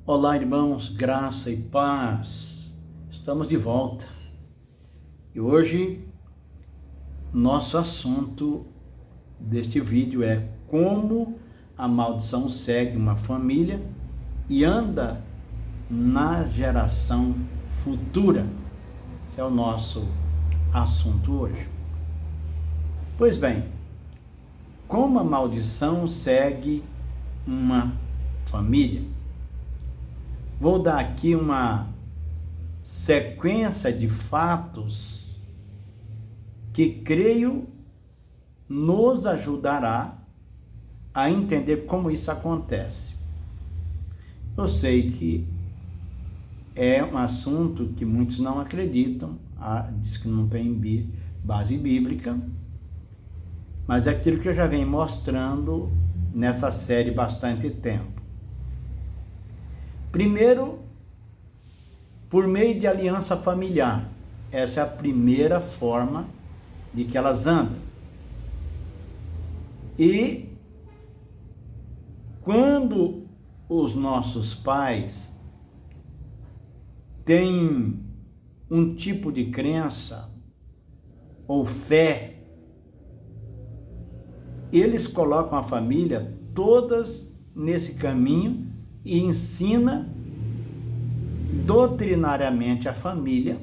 Olá, irmãos, graça e paz. Estamos de volta. E hoje, nosso assunto deste vídeo é como a maldição segue uma família e anda na geração futura. Esse é o nosso assunto hoje. Pois bem, como a maldição segue uma família? Vou dar aqui uma sequência de fatos que creio nos ajudará a entender como isso acontece. Eu sei que é um assunto que muitos não acreditam, diz que não tem base bíblica, mas é aquilo que eu já venho mostrando nessa série bastante tempo. Primeiro, por meio de aliança familiar. Essa é a primeira forma de que elas andam. E quando os nossos pais têm um tipo de crença ou fé, eles colocam a família todas nesse caminho e ensina doutrinariamente a família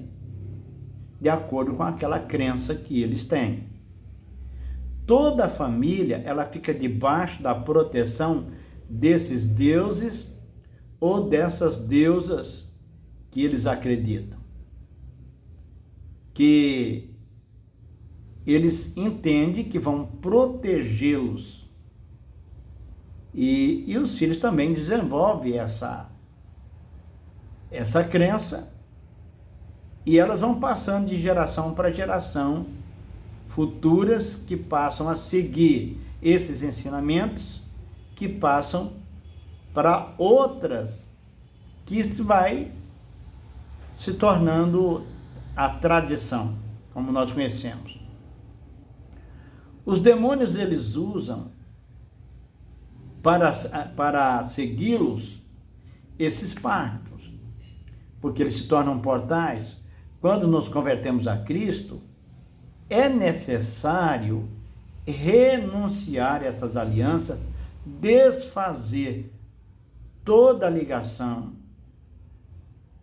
de acordo com aquela crença que eles têm. Toda a família, ela fica debaixo da proteção desses deuses ou dessas deusas que eles acreditam. Que eles entendem que vão protegê-los. E os filhos também desenvolvem essa crença e elas vão passando de geração para geração, futuras que passam a seguir esses ensinamentos, que passam para outras, que isso vai se tornando a tradição, como nós conhecemos. Os demônios, eles usam para segui-los esses pactos, porque eles se tornam portais. Quando nos convertemos a Cristo, é necessário renunciar a essas alianças, desfazer toda a ligação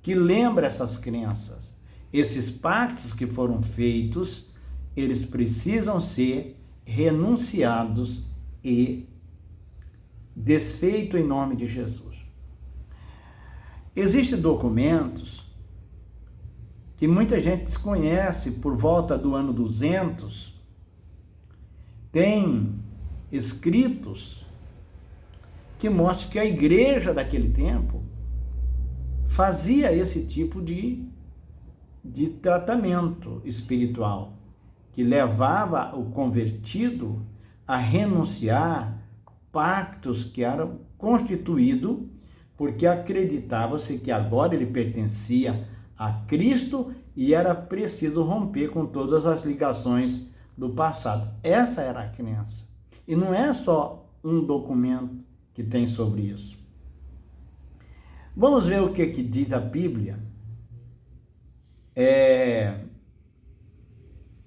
que lembra essas crenças. Esses pactos que foram feitos, eles precisam ser renunciados e desfeito em nome de Jesus. Existem documentos que muita gente desconhece. Por volta do ano 200, tem escritos que mostram que a igreja daquele tempo fazia esse tipo de tratamento espiritual, que levava o convertido a renunciar pactos que eram constituídos porque acreditava-se que agora ele pertencia a Cristo e era preciso romper com todas as ligações do passado. Essa era a crença. E não é só um documento que tem sobre isso. Vamos ver o que diz a Bíblia.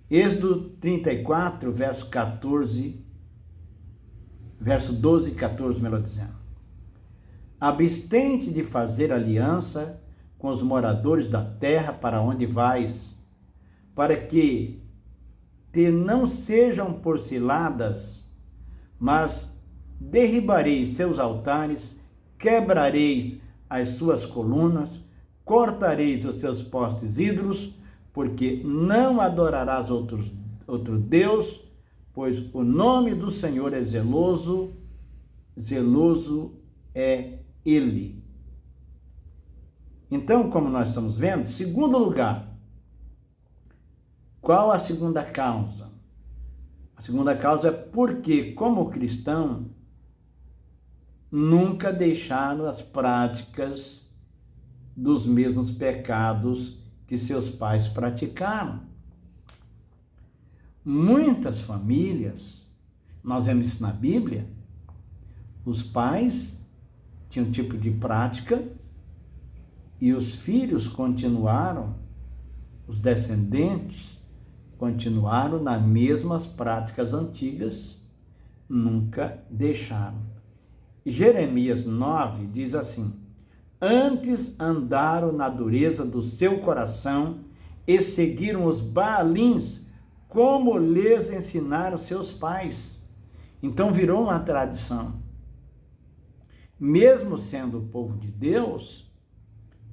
Êxodo 34, verso 12 e 14, melhor dizendo. Abstente de fazer aliança com os moradores da terra para onde vais, para que te não sejam por ciladas, mas derribareis seus altares, quebrareis as suas colunas, cortareis os seus postes ídolos, porque não adorarás outro Deus, pois o nome do Senhor é zeloso, zeloso é Ele. Então, como nós estamos vendo, segundo lugar, qual a segunda causa? A segunda causa é porque, como cristão, nunca deixaram as práticas dos mesmos pecados que seus pais praticaram. Muitas famílias, nós vemos isso na Bíblia, os pais tinha um tipo de prática, e os filhos continuaram, os descendentes continuaram nas mesmas práticas antigas, nunca deixaram. Jeremias 9 diz assim: antes andaram na dureza do seu coração e seguiram os Baalins, como lhes ensinaram seus pais. Então virou uma tradição. Mesmo sendo o povo de Deus,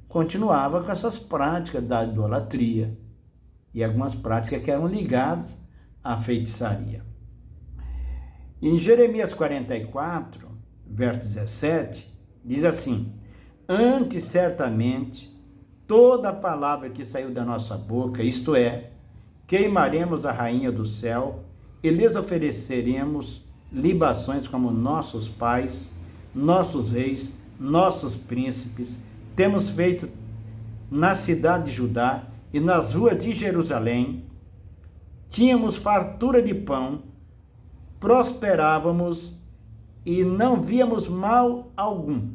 continuava com essas práticas da idolatria e algumas práticas que eram ligadas à feitiçaria. Em Jeremias 44, verso 17, diz assim: antes certamente toda a palavra que saiu da nossa boca, isto é, queimaremos a rainha do céu e lhes ofereceremos libações como nossos pais, nossos reis, nossos príncipes, temos feito na cidade de Judá e nas ruas de Jerusalém. Tínhamos fartura de pão, prosperávamos e não víamos mal algum.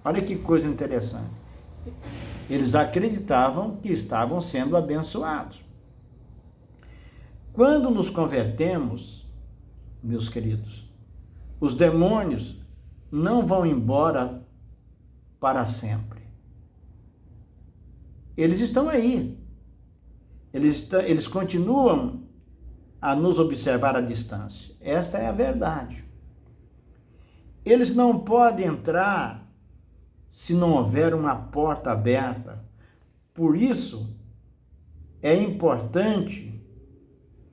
Olha que coisa interessante. Eles acreditavam que estavam sendo abençoados. Quando nos convertemos, meus queridos, os demônios não vão embora para sempre. Eles estão aí. Eles continuam a nos observar à distância. Esta é a verdade. Eles não podem entrar se não houver uma porta aberta. Por isso, é importante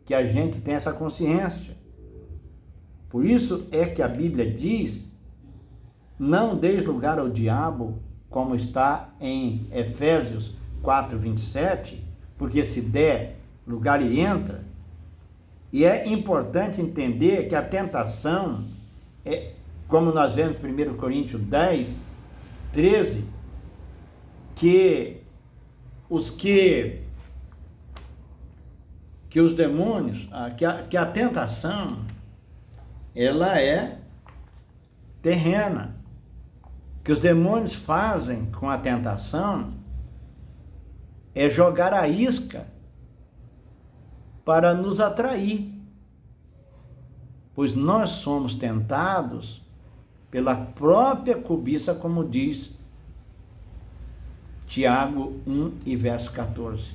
que a gente tenha essa consciência. Por isso é que a Bíblia diz: não deis lugar ao diabo, como está em Efésios 4:27, porque se der lugar ele entra. E é importante entender que a tentação, como nós vemos em 1 Coríntios 10:13, que os demônios, que a tentação, ela é terrena. Que os demônios fazem com a tentação é jogar a isca para nos atrair, pois nós somos tentados pela própria cobiça, como diz Tiago 1 e verso 14.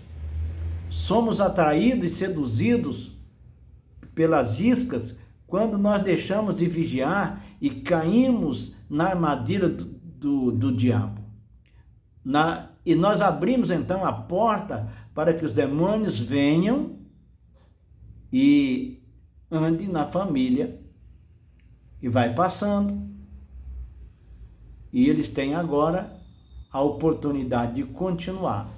Somos atraídos e seduzidos pelas iscas quando nós deixamos de vigiar e caímos na armadilha do diabo. E nós abrimos então a porta para que os demônios venham e andem na família, e vai passando. E eles têm agora a oportunidade de continuar.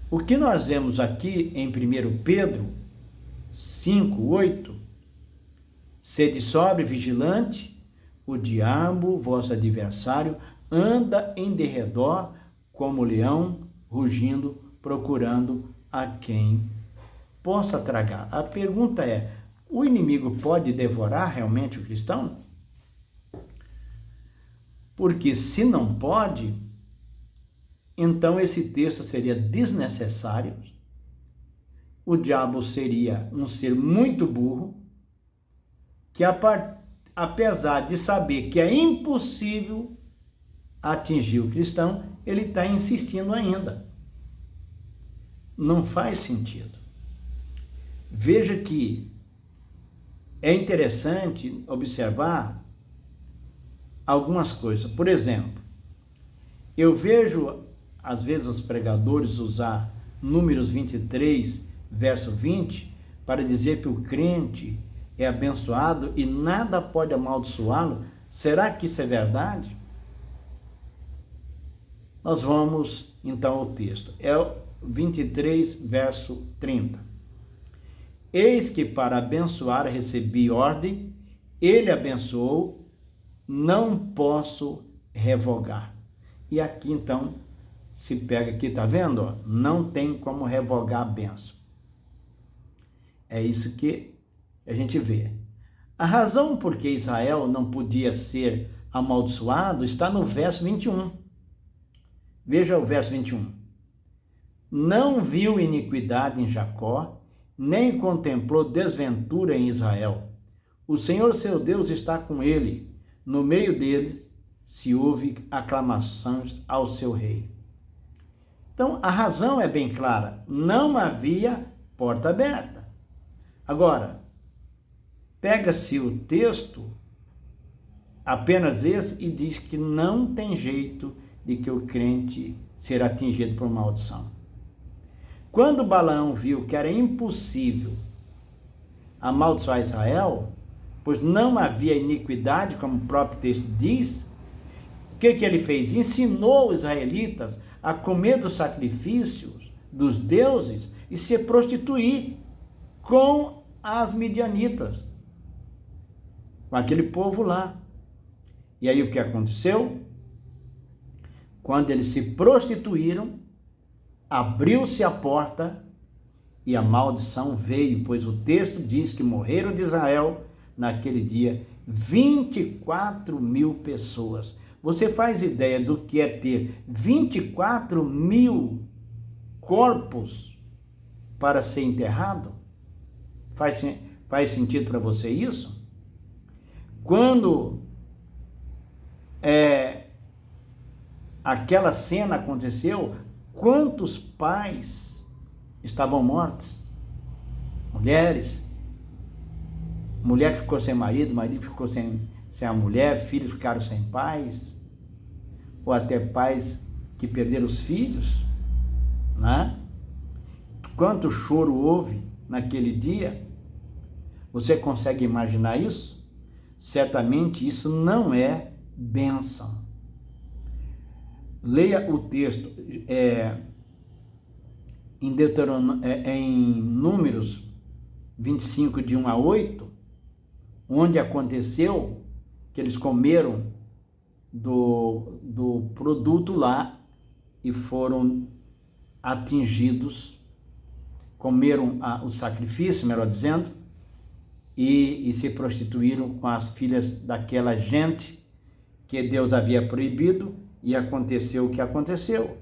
O que nós vemos aqui em 1 Pedro 5:8, sede sóbrio e vigilante, o diabo, vosso adversário, anda em derredor como leão, rugindo, procurando a quem possa tragar. A pergunta é: o inimigo pode devorar realmente o cristão? Porque se não pode, então esse texto seria desnecessário. O diabo seria um ser muito burro, que apesar de saber que é impossível atingir o cristão, ele está insistindo ainda. Não faz sentido. Veja que é interessante observar algumas coisas. Por exemplo, eu vejo às vezes os pregadores usar Números 23, verso 20, para dizer que o crente é abençoado e nada pode amaldiçoá-lo. Será que isso é verdade? Nós vamos então ao texto. É o 23, verso 30. Eis que para abençoar recebi ordem, ele abençoou, não posso revogar. E aqui então se pega aqui, tá vendo? Ó, não tem como revogar a bênção. É isso que a gente vê. A razão por que Israel não podia ser amaldiçoado está no verso 21. Veja o verso 21. Não viu iniquidade em Jacó, nem contemplou desventura em Israel. O Senhor seu Deus está com ele. No meio deles se ouve aclamações ao seu rei. Então, a razão é bem clara. Não havia porta aberta. Agora, pega-se o texto, apenas esse, e diz que não tem jeito de que o crente ser atingido por maldição. Quando Balaão viu que era impossível amaldiçoar Israel, pois não havia iniquidade, como o próprio texto diz, o que ele fez? Ensinou os israelitas a comer dos sacrifícios dos deuses e se prostituir com as midianitas, com aquele povo lá. E aí o que aconteceu? Quando eles se prostituíram, abriu-se a porta e a maldição veio, pois o texto diz que morreram de Israel naquele dia 24.000 pessoas. Você faz ideia do que é ter 24.000 corpos para ser enterrado? Faz sentido para você isso? Quando aquela cena aconteceu, quantos pais estavam mortos? Mulher que ficou sem marido, marido ficou sem a mulher, filhos ficaram sem pais, ou até pais que perderam os filhos, né? Quanto choro houve naquele dia? Você consegue imaginar isso? Certamente isso não é bênção. Leia o texto em Números 25, de 1 a 8, onde aconteceu que eles comeram do produto lá e foram atingidos, comeram o sacrifício, melhor dizendo, e se prostituíram com as filhas daquela gente que Deus havia proibido, e aconteceu o que aconteceu.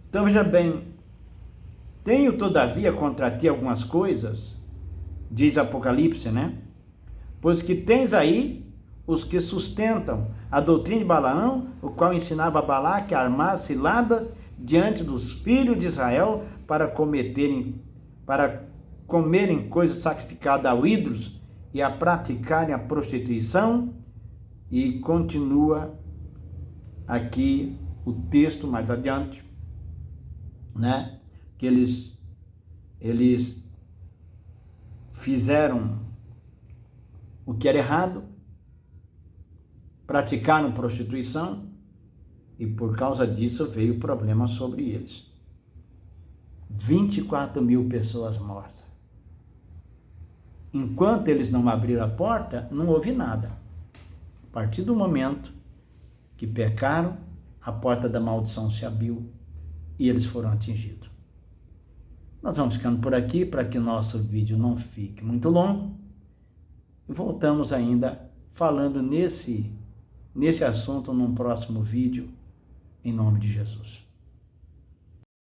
Então veja bem, tenho todavia contra ti algumas coisas, diz Apocalipse, né? Pois que tens aí os que sustentam a doutrina de Balaão, o qual ensinava a Balaque a armar ciladas diante dos filhos de Israel para comerem coisas sacrificadas a ídolos e a praticarem a prostituição. E continua aqui o texto mais adiante, né? Que eles fizeram o que era errado, praticaram prostituição, e por causa disso veio o problema sobre eles. 24.000 pessoas mortas. Enquanto eles não abriram a porta, não houve nada. A partir do momento que pecaram, a porta da maldição se abriu e eles foram atingidos. Nós vamos ficando por aqui para que o nosso vídeo não fique muito longo. E voltamos ainda falando nesse assunto num próximo vídeo, em nome de Jesus.